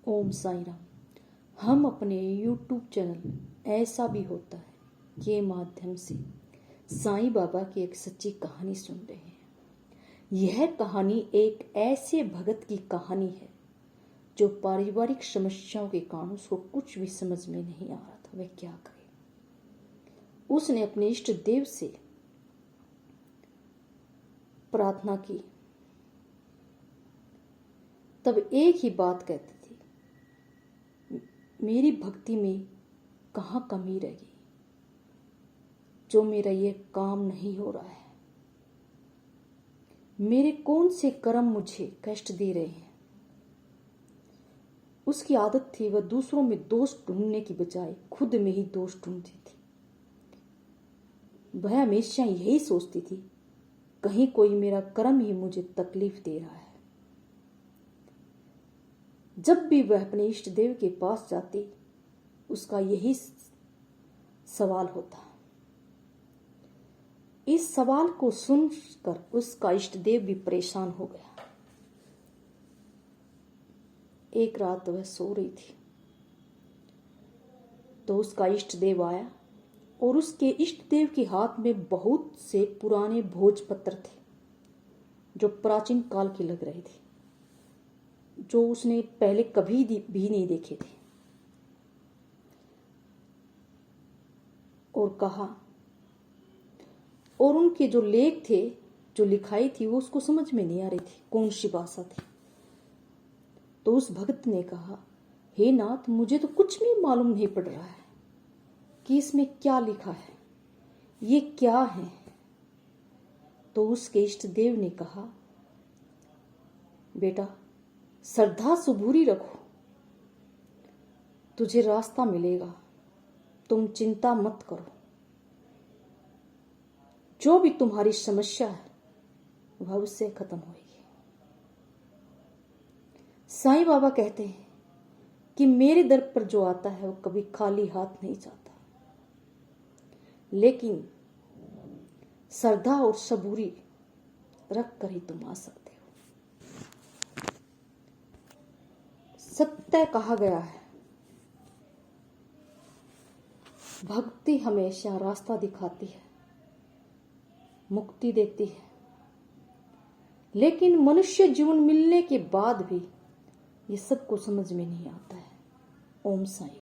ओम साई राम। हम अपने YouTube channel ऐसा भी होता है के माध्यम से साईं बाबा की एक सच्ची कहानी सुन रहे हैं। यह कहानी एक ऐसे भगत की कहानी है जो पारिवारिक समस्याओं के कारण उसको कुछ भी समझ में नहीं आ रहा था वह क्या करे। उसने अपने इष्ट देव से प्रार्थना की, तब एक ही बात कहती थी, मेरी भक्ति में कहाँ कमी रह गई जो मेरा ये काम नहीं हो रहा है। मेरे कौन से कर्म मुझे कष्ट दे रहे हैं। उसकी आदत थी वह दूसरों में दोष ढूंढने की बजाय खुद में ही दोष ढूंढती थी। वह हमेशा यही सोचती थी, कहीं कोई मेरा कर्म ही मुझे तकलीफ दे रहा है। जब भी वह अपने इष्ट देव के पास जाती, उसका यही सवाल होता। इस सवाल को सुनकर उसका इष्ट देव भी परेशान हो गया। एक रात वह सो रही थी तो उसका इष्ट देव आया और उसके इष्ट देव के हाथ में बहुत से पुराने भोजपत्र थे जो प्राचीन काल के लग रहे थे, जो उसने पहले कभी भी नहीं देखे थे। और कहा, और उनके जो लेख थे, जो लिखाई थी, वो उसको समझ में नहीं आ रही थी कौन सी भाषा थी। तो उस भक्त ने कहा, हे नाथ, मुझे तो कुछ भी मालूम नहीं पड़ रहा है कि इसमें क्या लिखा है, ये क्या है। तो उसके इष्ट देव ने कहा, बेटा श्रद्धा सुबूरी रखो, तुझे रास्ता मिलेगा, तुम चिंता मत करो। जो भी तुम्हारी समस्या है वह उससे खत्म होगी। साईं बाबा कहते हैं कि मेरे दर पर जो आता है वो कभी खाली हाथ नहीं जाता, लेकिन श्रद्धा और सबूरी रख कर ही तुम आ सकते हो। सत्य कहा गया है, भक्ति हमेशा रास्ता दिखाती है, मुक्ति देती है, लेकिन मनुष्य जीवन मिलने के बाद भी ये सबको समझ में नहीं आता है। ओम साई।